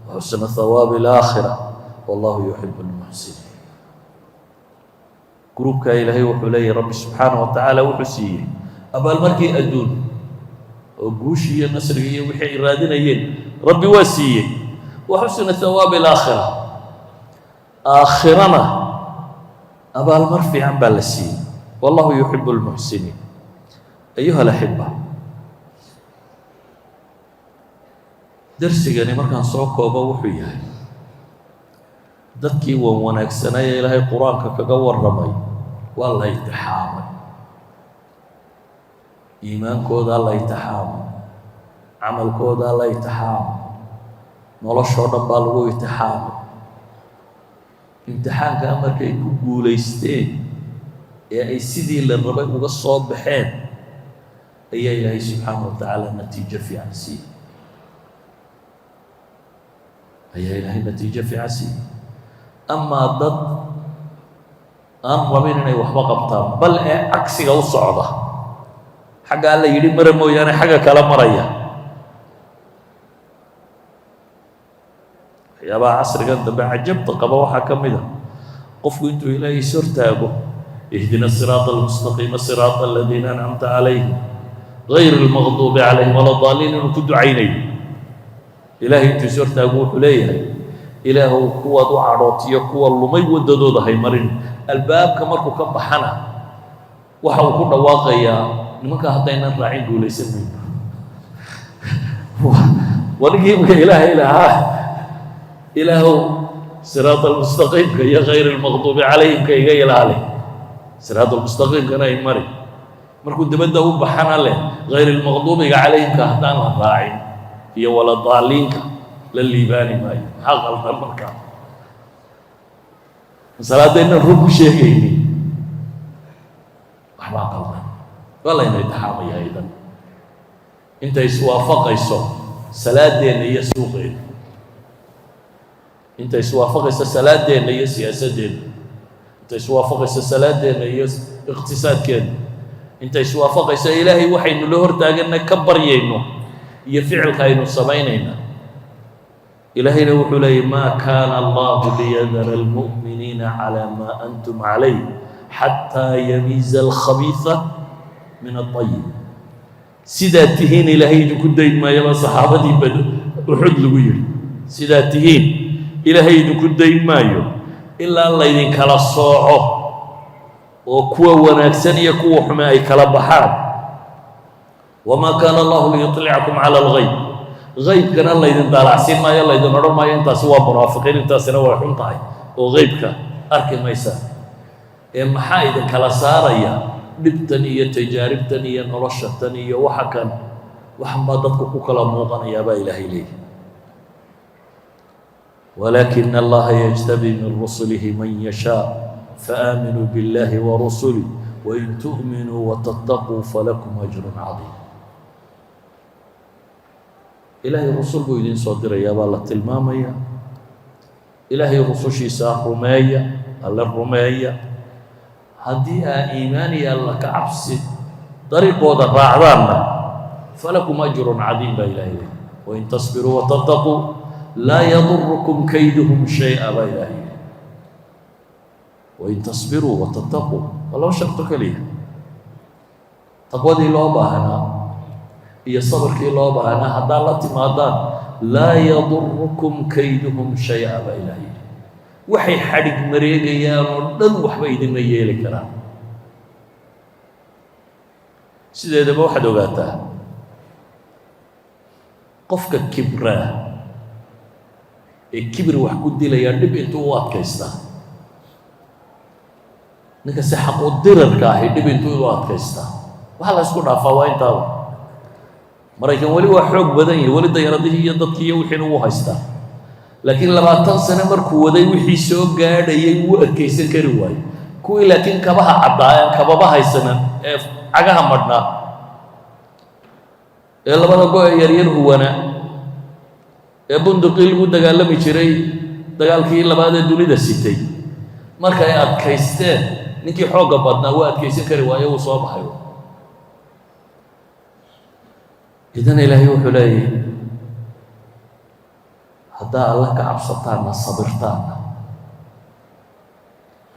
وحسن ثواب الآخرة والله يحب المحسنين قروبك إلهي وحلي رب سبحانه وتعالى وحسيه أبا المركي أدون وقوشي النصرية وحي إرادين ربي واسيه وحسن ثواب الآخرة آخرنا أبا المرفي عن بالسين والله يحب المحسنين أيها الأحبة درسي يعني مركان صعوك وبوحيها dadkii waan wanaagsanay ilaahay quraanka kaga waramay waa la itixaamay iimaankooda la itixaamay amalkooda la itixaamay noloshooda baa lagu itixaamay imtixaanka markay ku guuleysteen ee ay sidii la rabay uga soo baxeen ayaa ilaahay subxaanahu wa tacaala natiijo fiican siiyey ayaa ilaahay natiijo fiican siiyey أما ضد ربنا إنه وحبا قبطان بل عكسي أو صعدة حاجة الله يريد مرمو يعني حاجة كلام مريا يا با عصر قد بعجبت قبوا حكم إذا قف كنت إلهي سرتابه اهدنا الصراط المستقيم الصراط الذين أنعمت عليهم غير المغضوب عليهم ولا الضالين وكد عيني إلهي انت سرتابه إليه إله قوة وعروتي قوة اللمي وددود هاي مرين الباب كمركو كم بحنا وحاو كنا واقعيا نمكا هدينا الراعين قولي سمين ونجيب إله صراط المستقيم كي غير المغضوب عليهم كي غير عليه صراط المستقيم كنا يمري مركو دبدا بحنا له غير المغضوب عليهم كهدان الراعين هي ولا الضالين لليباني ماي حق المركا صلاة الرب شيء ما قلنا والله إنه يتحامي أيضا أنت يسوافق يسوع صلاة دين هي سوقين أنت يسوافق صلاة دين هي سياسة دين أنت يسوافق صلاة دين هي اقتصاد كين أنت يسوافق إلهي وحي إنه له ارتاقنا كبر يينه يفعل خير السمينين إلهي نوحو لي ما كان الله ليذر المؤمنين على ما أنتم عليه حتى يميز الخبيث من الطيب سيداتهين إلهي جكو دايد ما يلا صحابة بدو أحد لغير سيداتهين إلهي جكو دايد ما يلا إلا الله يدين كلا الصوعه وكوى وناكسن يكوى حمائي كلا بحار وما كان الله ليطلعكم على الغيب غيب كان الله يدين دالعسين ما يلا يدين رمى ينتا سوى مرافقين انتا سنوى حنطاي وغيبك أركي ميسا إما حايدا كلا ساريا ببتنية تجاربتنية نرشتنية وحكا وحما ضدك كلا موغن يا با إلهي ليه ولكن الله يجتبي من رسله من يشاء فآمنوا بالله ورسله وإن تؤمنوا وتتقوا فلكم أجر عظيم. إلهي الرسول بو إذن صدر يا بالله تلمامية، إلهي الرسول شيسا رمية الله الرمية هديها إيماني الله كعبسي طريق وضع راعدانا فلكم أجر عظيم بإلهي وإن تصبروا وتتقوا لا يضركم كيدهم شيئا بإلهي وإن تصبروا وتتقوا والله شرطك ليه تقوى دي لوبا هنا هي الصبر كي لوبا هنا هذا الله تمادان لا يضركم كيدهم شيئا بإلهي وحي حرق مريقيان ودن وحبا إذن ما يلي كلام سيدة دابا واحد وقاتها قفك كبراه الكبر وحكود دي ليا دب انتو واد كيستا ninka si xaq u dirarka ah dib intuu u adkaysta waxa la isku dhaafaa waa intaa maraykan wali waa xoog badan yahay wali dayaaradihii iyo dadkii iyo wixii uu haystaa laakiin 20 sano markuu waday wixii soo gaadhayay uu adkaysan kari waayay kuwii laakiin kabaha cadaayaan kababa haysanan ee cagaha madhnaa ee labada go yar yar huwana ee bunduqii lagu dagaalami jiray dagaalkii labaad ee dunida sitay marka ay adkaysteen ninkii xooga badnaa waa adkaysan kari waayo uu soo baxay idan ilaahay wuxuu leeyahay haddaa alla ka cabsataana sabirtaana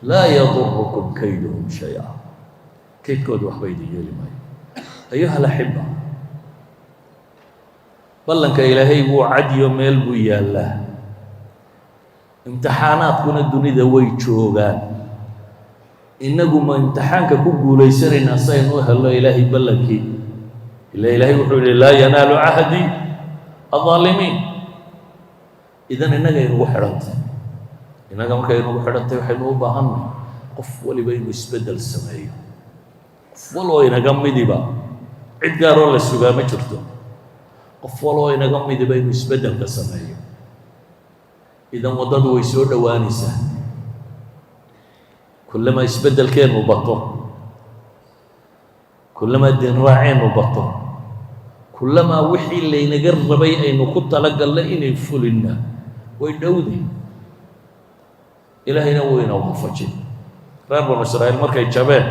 laa yadurukum kayduhum shaya kaydkooda waxba idin yeeli maayo ayuha alaxiba ballanka ilaahay wuu cadiyo meel buu yaallaa imtixaanaadkuna dunida way joogaan inagu ma imtixaanka ku guulaysanayna saynu helno ilaahay ballankii ila ilaahay wuxuu yidhi laa yanaalu cahdi adaalimiin idan innaga inugu xidhantay innaga markay inugu xidhantay waxaynu u baahannahay qof waliba inuu isbeddel sameeyo qof waloo inaga midiba cid gaaroo la sugaa ma jirto qof waloo inaga midiba inuu isbeddelka sameeyo idan waddadu way soo dhowaanaysaa kullama isbeddelkeennu bato kullama diinraaceennu bato kullamaa wixii laynaga rabay aynu ku talagalna inay fulinna way dhowday ilaahayna wuu ina waafajin reer banu israa'iil markay jabeen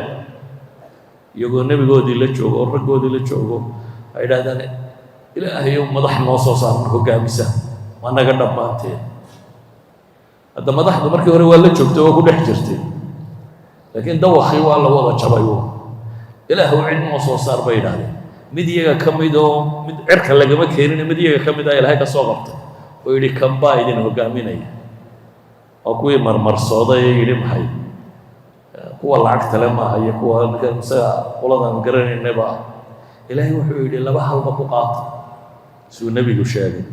iyagoo nebigoodii la joogo oo raggoodii la joogo ay idhahdaan ilaahayow madax noo soo saarna hoggaamisa waa naga dhammaanteen hadda madaxdu markii hore waa la joogtay waa ku dhex jirtay laakiin dawakii waa la wada jabay ilaahu cid noo soo saar bay idhahdeen mid iyaga ka mid oo mid cirka lagama keenin mid iyaga ka mid ah ilaahay ka soo qabtay oo yidhi kan baa idin hoggaaminaya oo kuwii marmarsooday ee yidhi maxay kuwa lacagta le maaha iyo kuwa isaga qoladan garanaynaba ah ilaahay wuxuu yidhi laba halba ku qaata siduu nebigu sheegay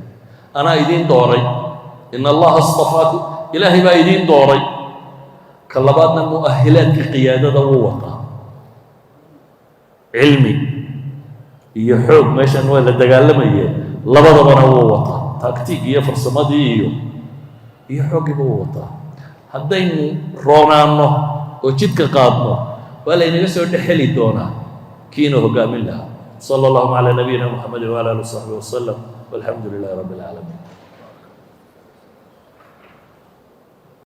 anaa idiin dooray in allaha astafaakum ilaahay baa idiin dooray ka labaadna mu'ahilaadka qiyaadada wuu wataa cilmi iyo xoog meeshan waa la dagaalamayee labadabana wuu wataa taktiig iyo farsamadii iyo xooggiiba wuu wataa haddaynu roonaanno oo jidka qaadno waa laynaga soo dhex heli doonaa kiina hoggaamin lahaa sala allahuma calaa nabiyina muxamedin wala alihi wasaxbihi wasalam walxamdu lilahi rabbi alcaalamiin